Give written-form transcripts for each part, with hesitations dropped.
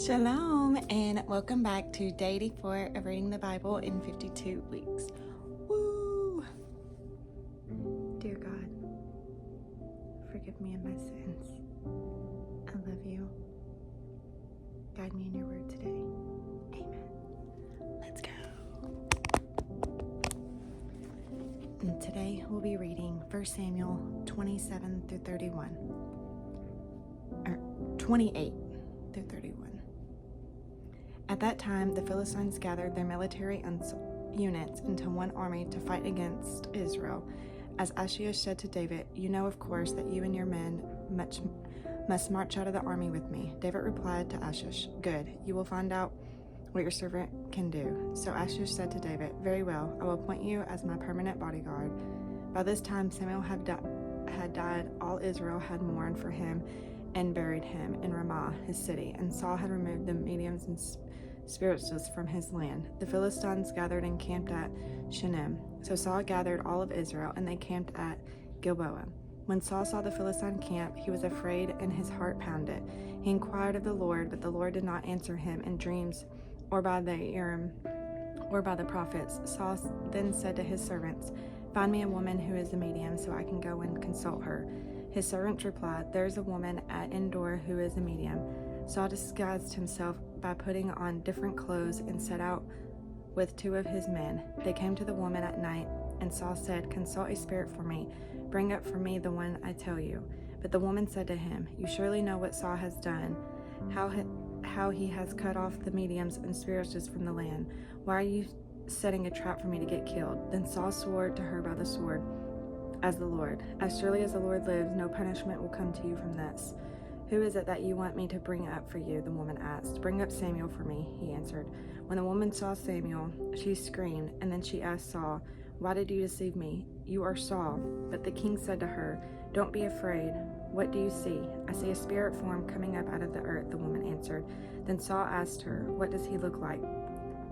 Shalom, and welcome back to day 84 of reading the Bible in 52 weeks. Woo! Dear God, forgive me of my sins. I love you. Guide me in your word today. Amen. Let's go. And today we'll be reading 1 Samuel 27 through 31. Or 28 through 31. At that time, the Philistines gathered their military units into one army to fight against Israel. As Achish said to David, "You know, of course, that you and your men must march out of the army with me." David replied to Achish, "Good, you will find out what your servant can do." So Achish said to David, "Very well, I will appoint you as my permanent bodyguard." By this time, Samuel had died. All Israel had mourned for him and buried him in Ramah, his city, and Saul had removed the mediums and spiritualists from his land. The Philistines gathered and camped at Shunem. So Saul gathered all of Israel, and they camped at Gilboa. When Saul saw the Philistine camp, he was afraid and his heart pounded. He inquired of the Lord, but the Lord did not answer him in dreams or by the Urim or by the prophets. Saul then said to his servants, "Find me a woman who is a medium, so I can go and consult her." His servants replied, "There is a woman at Endor who is a medium." Saul disguised himself by putting on different clothes and set out with two of his men. They came to the woman at night, and Saul said, "Consult a spirit for me. Bring up for me the one I tell you." But the woman said to him, "You surely know what Saul has done, how he has cut off the mediums and spiritualists from the land. Why are you setting a trap for me to get killed?" Then Saul swore to her by the sword, "As the Lord, as surely as the Lord lives, no punishment will come to you from this." "Who is it that you want me to bring up for you?" the woman asked. "Bring up Samuel for me," he answered. When the woman saw Samuel, she screamed, and then she asked Saul, "Why did you deceive me? You are Saul." But the king said to her, "Don't be afraid. What do you see?" "I see a spirit form coming up out of the earth," the woman answered. Then Saul asked her, "What does he look like?"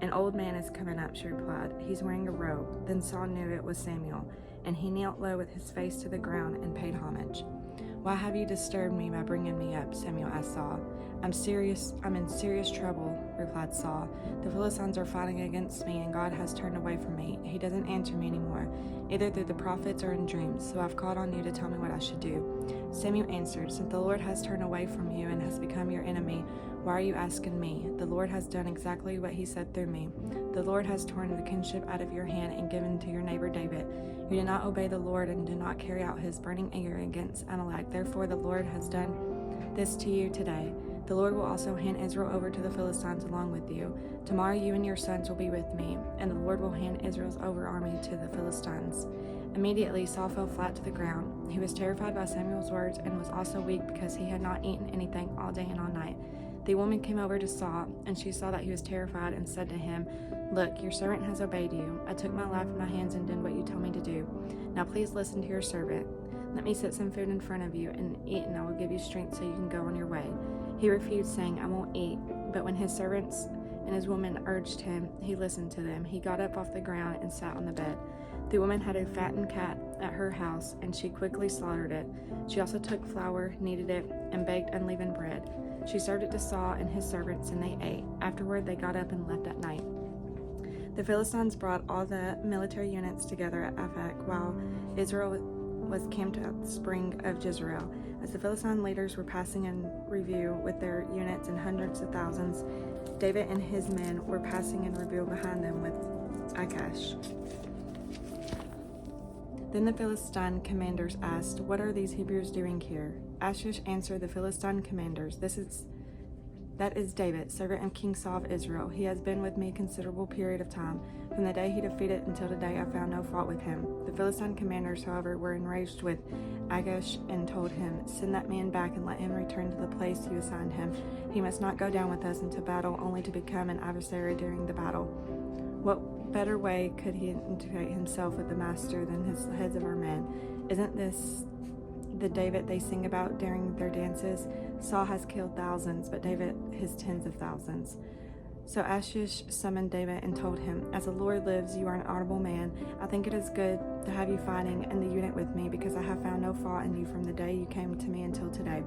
"An old man is coming up," she replied. "He's wearing a robe." Then Saul knew it was Samuel, and he knelt low with his face to the ground and paid homage. "Why have you disturbed me by bringing me up?" Samuel asked Saul. I'm in serious trouble," replied Saul. "The Philistines are fighting against me, and God has turned away from me. He doesn't answer me anymore, either through the prophets or in dreams, so I've called on you to tell me what I should do." Samuel answered, "Since the Lord has turned away from you and has become your enemy, why are you asking me? The Lord has done exactly what he said through me. The Lord has torn the kingship out of your hand and given to your neighbor David. You did not obey the Lord and did not carry out his burning anger against Amalek. Therefore the Lord has done this to you today. The Lord will also hand Israel over to the Philistines along with you. Tomorrow you and your sons will be with me, and the Lord will hand Israel's army to the Philistines." Immediately Saul fell flat to the ground. He was terrified by Samuel's words and was also weak because he had not eaten anything all day and all night. The woman came over to Saul, and she saw that he was terrified and said to him, "Look, your servant has obeyed you. I took my life in my hands and did what you told me to do. Now please listen to your servant. Let me set some food in front of you and eat, and I will give you strength so you can go on your way." He refused, saying, "I won't eat." But when his servants and his woman urged him, he listened to them. He got up off the ground and sat on the bed. The woman had a fattened cat at her house, and she quickly slaughtered it. She also took flour, kneaded it, and baked unleavened bread. She served it to Saul and his servants, and they ate. Afterward, they got up and left at night. The Philistines brought all the military units together at Aphek, while Israel was camped at the spring of Jezreel. As the Philistine leaders were passing in review with their units and hundreds of thousands, David and his men were passing in review behind them with Achish. Then the Philistine commanders asked, "What are these Hebrews doing here?" Achish answered the Philistine commanders, That is David, servant of King Saul of Israel. He has been with me a considerable period of time. From the day he defeated until today, I found no fault with him." The Philistine commanders, however, were enraged with Achish and told him, "Send that man back and let him return to the place you assigned him. He must not go down with us into battle only to become an adversary during the battle. What better way could he integrate himself with the master than his heads of our men? Isn't this the David they sing about during their dances? Saul has killed thousands, but David his tens of thousands." So Achish summoned David and told him, "As the Lord lives, you are an honorable man. I think it is good to have you fighting in the unit with me, because I have found no fault in you from the day you came to me until today.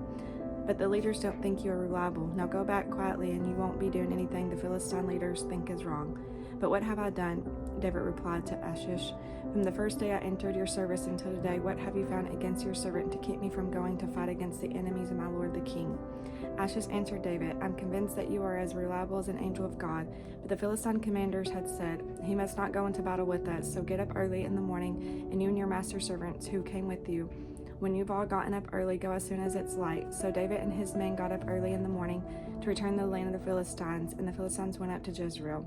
But the leaders don't think you are reliable. Now go back quietly, and you won't be doing anything the Philistine leaders think is wrong." "But what have I done?" David replied to Achish. "From the first day I entered your service until today, what have you found against your servant to keep me from going to fight against the enemies of my lord the king?" Achish answered David, "I'm convinced that you are as reliable as an angel of God." But the Philistine commanders had said, "He must not go into battle with us, so get up early in the morning, and you and your master's servants who came with you. When you've all gotten up early, go as soon as it's light." So David and his men got up early in the morning to return to the land of the Philistines, and the Philistines went up to Jezreel.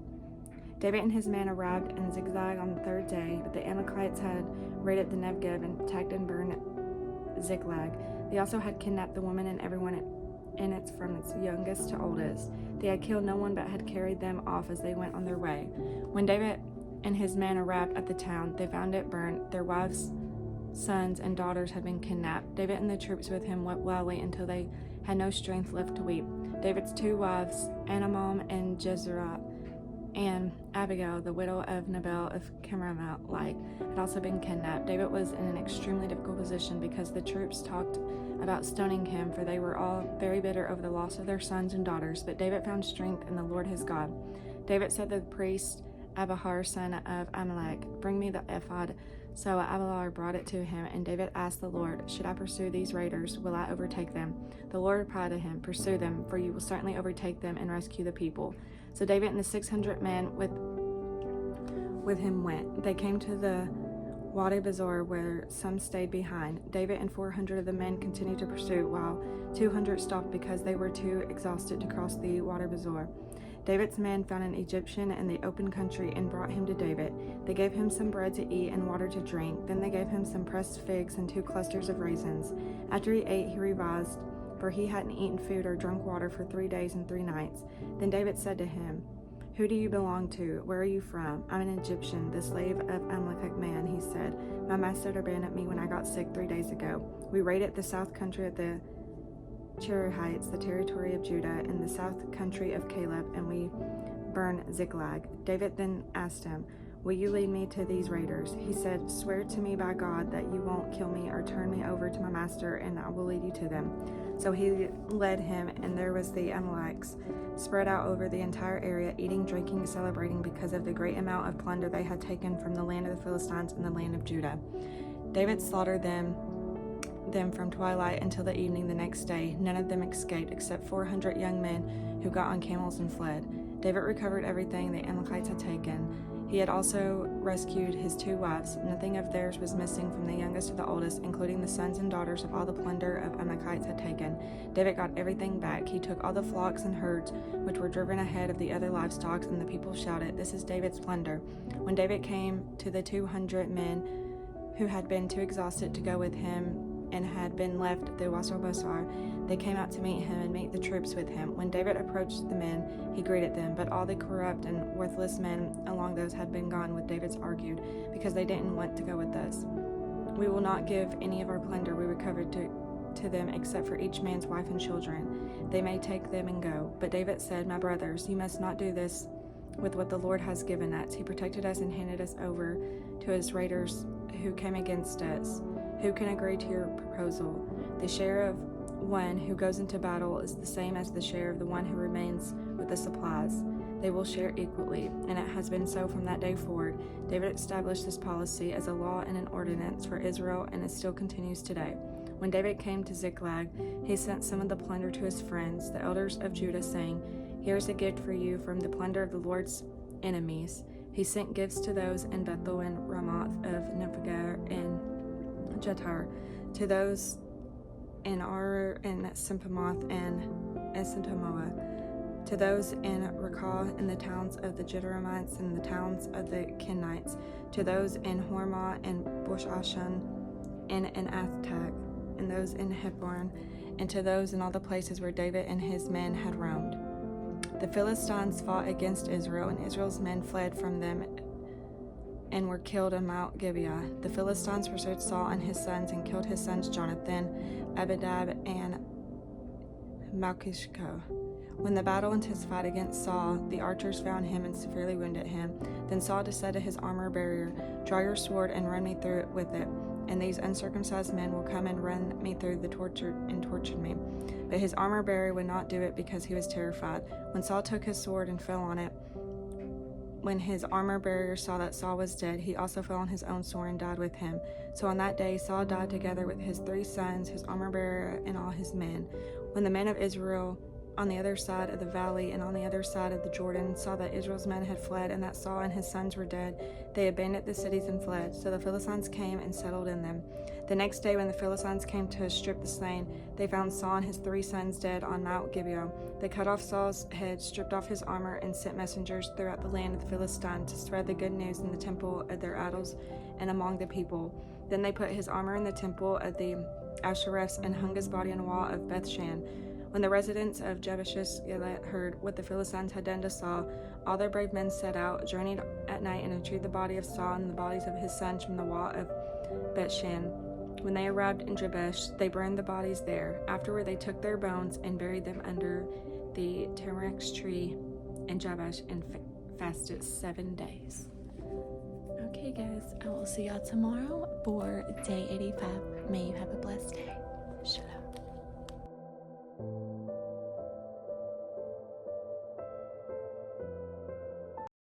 David and his men arrived in Ziklag on the third day, but the Amalekites had raided the Negev and attacked and burned Ziklag. They also had kidnapped the woman and everyone in it from its youngest to oldest. They had killed no one but had carried them off as they went on their way. When David and his men arrived at the town, they found it burned. Their wives, sons, and daughters had been kidnapped. David and the troops with him wept loudly until they had no strength left to weep. David's two wives, Anamam and Jezreel, and Abigail, the widow of Nabal of Carmelite, had also been kidnapped. David was in an extremely difficult position because the troops talked about stoning him, for they were all very bitter over the loss of their sons and daughters. But David found strength in the Lord his God. David said to the priest Abihar, son of Amalek, "Bring me the ephod." So Abihar brought it to him, and David asked the Lord, "Should I pursue these raiders? Will I overtake them?" The Lord replied to him, "Pursue them, for you will certainly overtake them and rescue the people." So David and the 600 men with him went. They came to the Wadi Bazor, where some stayed behind. David and 400 of the men continued to pursue, while 200 stopped because they were too exhausted to cross the Wadi Bazor. David's men found an Egyptian in the open country and brought him to David. They gave him some bread to eat and water to drink. Then they gave him some pressed figs and 2 clusters of raisins. After he ate, he revised, for he hadn't eaten food or drunk water for 3 days and 3 nights. Then David said to him, "Who do you belong to? Where are you from?" "I'm an Egyptian, the slave of Amalekite man," he said. "My master abandoned me when I got sick 3 days ago. We raided the south country of the Cherethites, the territory of Judah, and the south country of Caleb, and we burned Ziklag." David then asked him, "Will you lead me to these raiders?" He said, "Swear to me by God that you won't kill me or turn me over to my master, and I will lead you to them." So he led him, and there was the Amalekites spread out over the entire area, eating, drinking, celebrating because of the great amount of plunder they had taken from the land of the Philistines and the land of Judah. David slaughtered them from twilight until the evening the next day. None of them escaped, except 400 young men who got on camels and fled. David recovered everything the Amalekites had taken. He had also rescued his 2 wives. Nothing of theirs was missing from the youngest to the oldest, including the sons and daughters of all the plunder of Amalekites had taken. David got everything back. He took all the flocks and herds which were driven ahead of the other livestock, and the people shouted, "This is David's plunder." When David came to the 200 men who had been too exhausted to go with him and had been left at the Wadi Bazor, they came out to meet him and meet the troops with him. When David approached the men, he greeted them, but all the corrupt and worthless men along those had been gone with David's argued, because they didn't want to go with us. "We will not give any of our plunder we recovered to them except for each man's wife and children. They may take them and go." But David said, "My brothers, you must not do this with what the Lord has given us. He protected us and handed us over to his raiders who came against us. Who can agree to your proposal? The share of one who goes into battle is the same as the share of the one who remains with the supplies. They will share equally." And it has been so from that day forward. David established this policy as a law and an ordinance for Israel, and it still continues today. When David came to Ziklag, he sent some of the plunder to his friends, the elders of Judah, saying, "Here's a gift for you from the plunder of the Lord's enemies." He sent gifts to those in Bethel and Ramoth of Nephegah and Jetar, to those in Ar and Simpamoth and Esentamoa, to those in Rakah, in the towns of the Jerusalemites and the towns of the Kenites, to those in Hormah and Boshashan and in Athtak, and those in Hebron, and to those in all the places where David and his men had roamed. The Philistines fought against Israel, and Israel's men fled from them and were killed in Mount Gibeah. The Philistines pursued Saul and his sons and killed his sons Jonathan, Abinadab, and Malchishua. When the battle intensified against Saul, the archers found him and severely wounded him. Then Saul said to his armor bearer, "Draw your sword and run me through it with it." and these uncircumcised men will come and run me through the tortured me. But his armor bearer would not do it because he was terrified. When Saul took his sword and fell on it, when his armor bearer saw that Saul was dead, he also fell on his own sword and died with him. So on that day Saul died together with his 3 sons, his armor bearer, and all his men. When the men of Israel on the other side of the valley and on the other side of the Jordan saw that Israel's men had fled and that Saul and his sons were dead, they abandoned the cities and fled. So the Philistines came and settled in them. The next day when the Philistines came to strip the slain, they found Saul and his 3 sons dead on Mount Gibeah. They cut off Saul's head, stripped off his armor, and sent messengers throughout the land of the Philistines to spread the good news in the temple of their idols and among the people. Then they put his armor in the temple of the Ashereths and hung his body on the wall of Bethshan. When the residents of Jabesh Gilead heard what the Philistines had done to Saul, all their brave men set out, journeyed at night, and retrieved the body of Saul and the bodies of his sons from the wall of Bethshan. When they arrived in Jabesh, they burned the bodies there. Afterward, they took their bones and buried them under the tamarisk tree in Jabesh and fasted 7 days. Okay, guys, I will see y'all tomorrow for day 85. May you have a blessed day. Shalom.